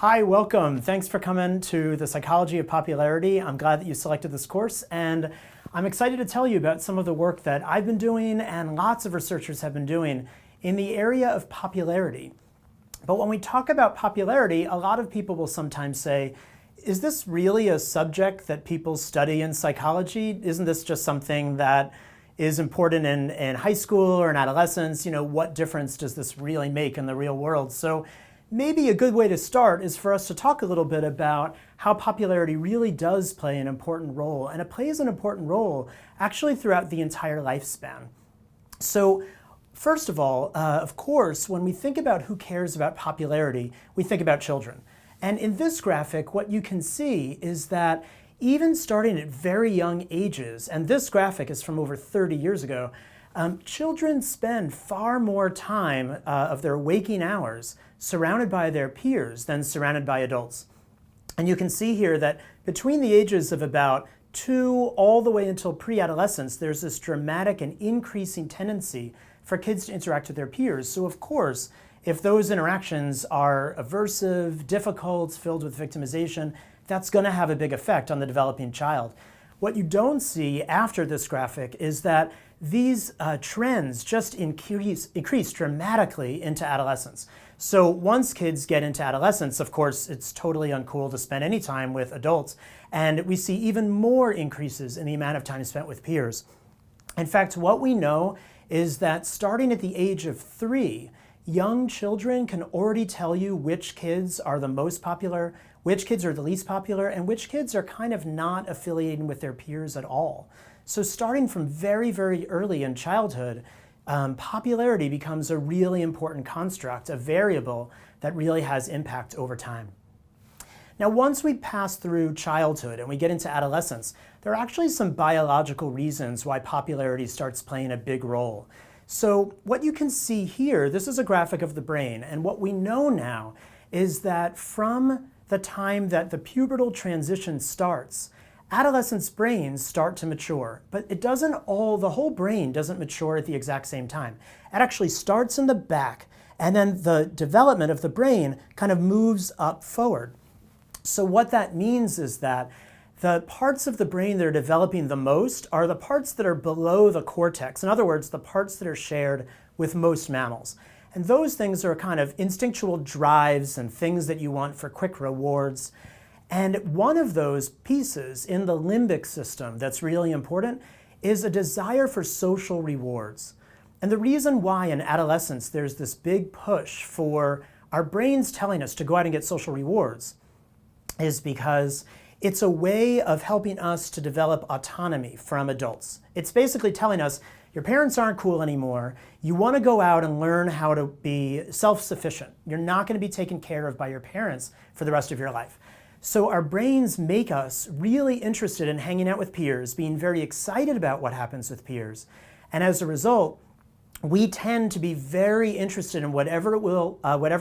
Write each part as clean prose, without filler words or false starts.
Hi, welcome. Thanks for coming to the Psychology of Popularity. I'm glad that you selected this course, and I'm excited to tell you about some of the work that I've been doing and lots of researchers have been doing in the area of popularity. But when we talk about popularity, a lot of people will sometimes say, is this really a subject that people study in psychology? Isn't this just something that is important in high school or in adolescence? What difference does this really make in the real world? So maybe a good way to start is for us to talk a little bit about how popularity really does play an important role, and it plays an important role actually throughout the entire lifespan. So first of all, of course, when we think about who cares about popularity, we think about children. And in this graphic, what you can see is that even starting at very young ages, and this graphic is from over 30 years ago, children spend far more time of their waking hours surrounded by their peers than surrounded by adults. And you can see here that between the ages of about 2 all the way until pre-adolescence, there's this dramatic and increasing tendency for kids to interact with their peers. So of course, if those interactions are aversive, difficult, filled with victimization, that's going to have a big effect on the developing child. What you don't see after this graphic is that these trends just increase dramatically into adolescence. So once kids get into adolescence, of course, it's totally uncool to spend any time with adults, and we see even more increases in the amount of time spent with peers. In fact, what we know is that starting at the age of 3, young children can already tell you which kids are the most popular, which kids are the least popular, and which kids are kind of not affiliating with their peers at all. So starting from very, very early in childhood, popularity becomes a really important construct, a variable that really has impact over time. Now, once we pass through childhood and we get into adolescence, there are actually some biological reasons why popularity starts playing a big role. So what you can see here, this is a graphic of the brain, and what we know now is that from the time that the pubertal transition starts, adolescents' brains start to mature, but the whole brain doesn't mature at the exact same time. It actually starts in the back, and then the development of the brain kind of moves up forward. So what that means is that the parts of the brain that are developing the most are the parts that are below the cortex. In other words, the parts that are shared with most mammals. And those things are kind of instinctual drives and things that you want for quick rewards. And one of those pieces in the limbic system that's really important is a desire for social rewards. And the reason why in adolescence there's this big push for our brains telling us to go out and get social rewards is because it's a way of helping us to develop autonomy from adults. It's basically telling us, your parents aren't cool anymore. You want to go out and learn how to be self-sufficient. You're not going to be taken care of by your parents for the rest of your life. So our brains make us really interested in hanging out with peers, being very excited about what happens with peers. And as a result, we tend to be very interested in whatever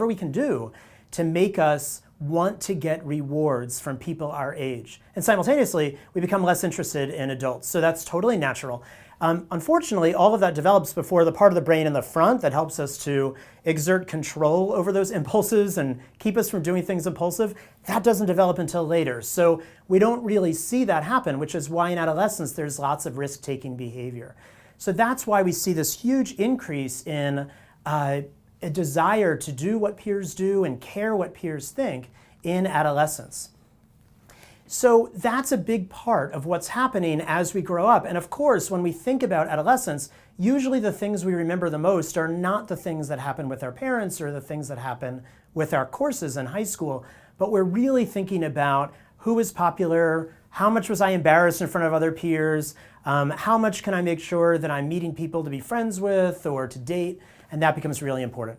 we can do to make us want to get rewards from people our age. And simultaneously, we become less interested in adults. So that's totally natural. Unfortunately, all of that develops before the part of the brain in the front that helps us to exert control over those impulses and keep us from doing things impulsive, that doesn't develop until later. So we don't really see that happen, which is why in adolescence there's lots of risk-taking behavior. So that's why we see this huge increase in a desire to do what peers do and care what peers think in adolescence. So that's a big part of what's happening as we grow up. And of course, when we think about adolescence, usually the things we remember the most are not the things that happen with our parents or the things that happen with our courses in high school, but we're really thinking about who was popular, how much was I embarrassed in front of other peers, how much can I make sure that I'm meeting people to be friends with or to date, and that becomes really important.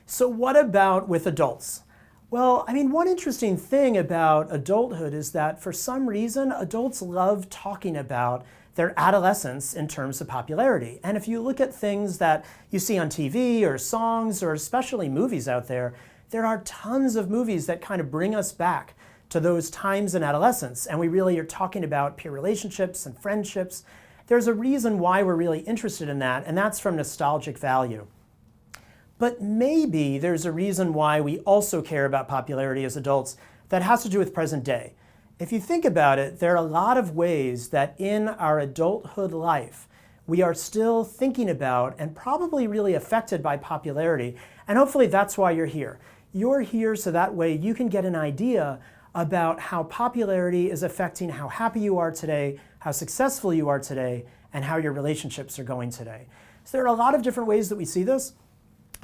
So what about with adults? Well, one interesting thing about adulthood is that for some reason, adults love talking about their adolescence in terms of popularity. And if you look at things that you see on TV or songs or especially movies out there, there are tons of movies that kind of bring us back to those times in adolescence. And we really are talking about peer relationships and friendships. There's a reason why we're really interested in that, and that's from nostalgic value. But maybe there's a reason why we also care about popularity as adults that has to do with present day. If you think about it, there are a lot of ways that in our adulthood life, we are still thinking about and probably really affected by popularity. And hopefully that's why you're here. You're here so that way you can get an idea about how popularity is affecting how happy you are today, how successful you are today, and how your relationships are going today. So there are a lot of different ways that we see this,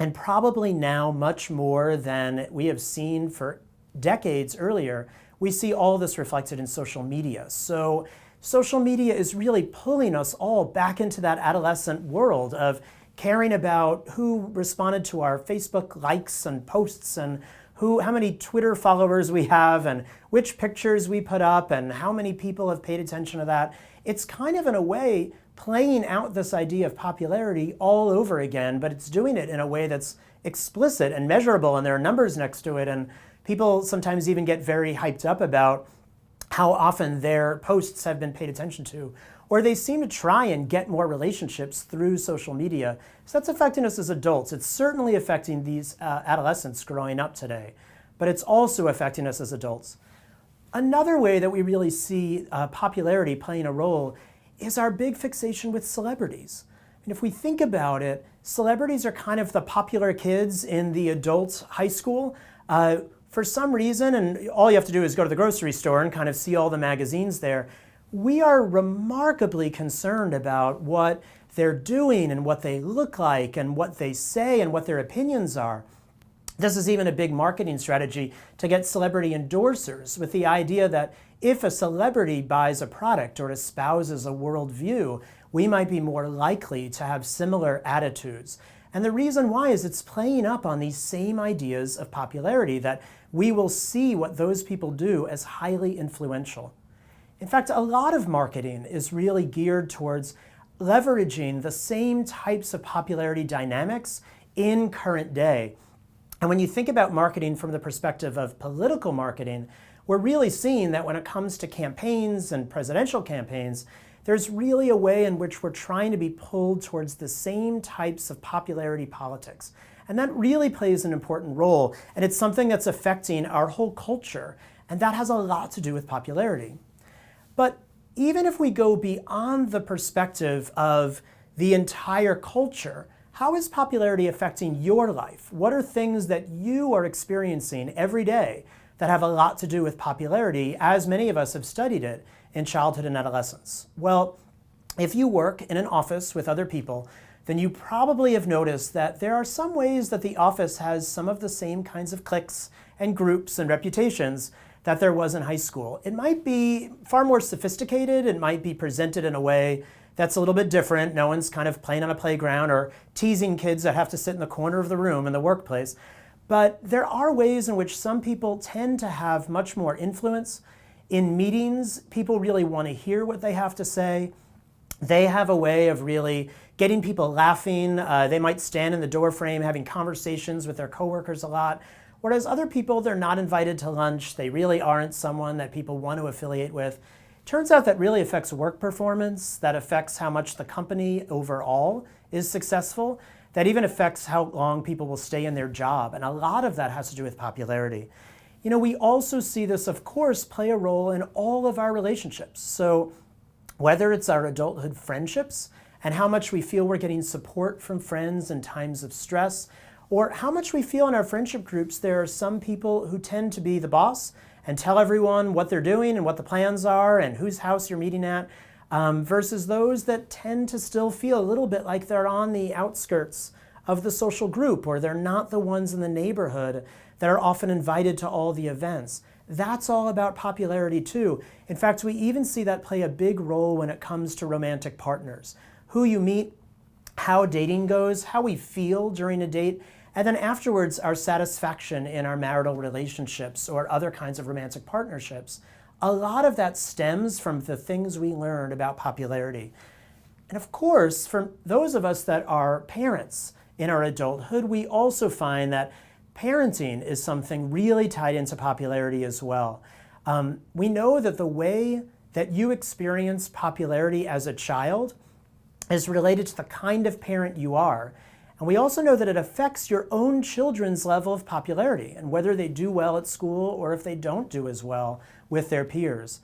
and probably now much more than we have seen for decades earlier, we see all this reflected in social media. So social media is really pulling us all back into that adolescent world of caring about who responded to our Facebook likes and posts and how many Twitter followers we have and which pictures we put up and how many people have paid attention to that. It's kind of in a way playing out this idea of popularity all over again, but it's doing it in a way that's explicit and measurable, and there are numbers next to it, and people sometimes even get very hyped up about how often their posts have been paid attention to, or they seem to try and get more relationships through social media. So that's affecting us as adults. It's certainly affecting these adolescents growing up today, but it's also affecting us as adults. Another way that we really see popularity playing a role is our big fixation with celebrities. And if we think about it, celebrities are kind of the popular kids in the adult high school. For some reason, and all you have to do is go to the grocery store and kind of see all the magazines there, we are remarkably concerned about what they're doing and what they look like and what they say and what their opinions are. This is even a big marketing strategy to get celebrity endorsers, with the idea that if a celebrity buys a product or espouses a worldview, we might be more likely to have similar attitudes. And the reason why is it's playing up on these same ideas of popularity, that we will see what those people do as highly influential. In fact, a lot of marketing is really geared towards leveraging the same types of popularity dynamics in current day. And when you think about marketing from the perspective of political marketing, we're really seeing that when it comes to campaigns and presidential campaigns, there's really a way in which we're trying to be pulled towards the same types of popularity politics. And that really plays an important role, and it's something that's affecting our whole culture, and that has a lot to do with popularity. But even if we go beyond the perspective of the entire culture, how is popularity affecting your life? What are things that you are experiencing every day that have a lot to do with popularity, as many of us have studied it in childhood and adolescence? Well, if you work in an office with other people, then you probably have noticed that there are some ways that the office has some of the same kinds of cliques and groups and reputations that there was in high school. It might be far more sophisticated, it might be presented in a way that's a little bit different. No one's kind of playing on a playground or teasing kids that have to sit in the corner of the room in the workplace. But there are ways in which some people tend to have much more influence. In meetings, people really want to hear what they have to say. They have a way of really getting people laughing. They might stand in the doorframe having conversations with their coworkers a lot. Whereas other people, they're not invited to lunch. They really aren't someone that people want to affiliate with. Turns out that really affects work performance. That affects how much the company overall is successful. That even affects how long people will stay in their job. And a lot of that has to do with popularity. You know, we also see this, of course, play a role in all of our relationships. So whether it's our adulthood friendships and how much we feel we're getting support from friends in times of stress, or how much we feel in our friendship groups, there are some people who tend to be the boss and tell everyone what they're doing and what the plans are and whose house you're meeting at, versus those that tend to still feel a little bit like they're on the outskirts of the social group, or they're not the ones in the neighborhood that are often invited to all the events. That's all about popularity too. In fact, we even see that play a big role when it comes to romantic partners. Who you meet, how dating goes, how we feel during a date, and then afterwards our satisfaction in our marital relationships or other kinds of romantic partnerships. A lot of that stems from the things we learned about popularity. And of course, for those of us that are parents in our adulthood, we also find that parenting is something really tied into popularity as well. We know that the way that you experience popularity as a child is related to the kind of parent you are. And we also know that it affects your own children's level of popularity and whether they do well at school or if they don't do as well with their peers.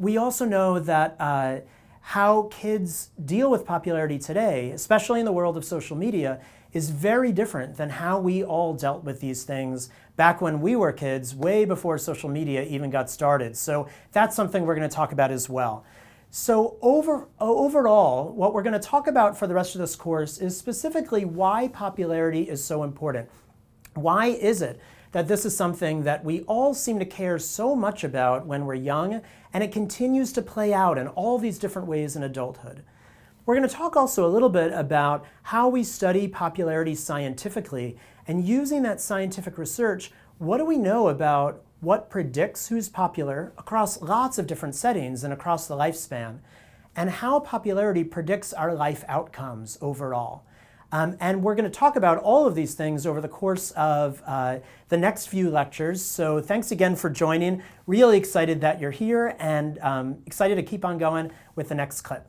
We also know that how kids deal with popularity today, especially in the world of social media, is very different than how we all dealt with these things back when we were kids, way before social media even got started. So that's something we're going to talk about as well. So overall, what we're going to talk about for the rest of this course is specifically why popularity is so important. Why is it that this is something that we all seem to care so much about when we're young, and it continues to play out in all these different ways in adulthood? We're going to talk also a little bit about how we study popularity scientifically, and using that scientific research, what do we know about what predicts who's popular across lots of different settings and across the lifespan, and how popularity predicts our life outcomes overall. And we're going to talk about all of these things over the course of the next few lectures. So thanks again for joining. Really excited that you're here, and excited to keep on going with the next clip.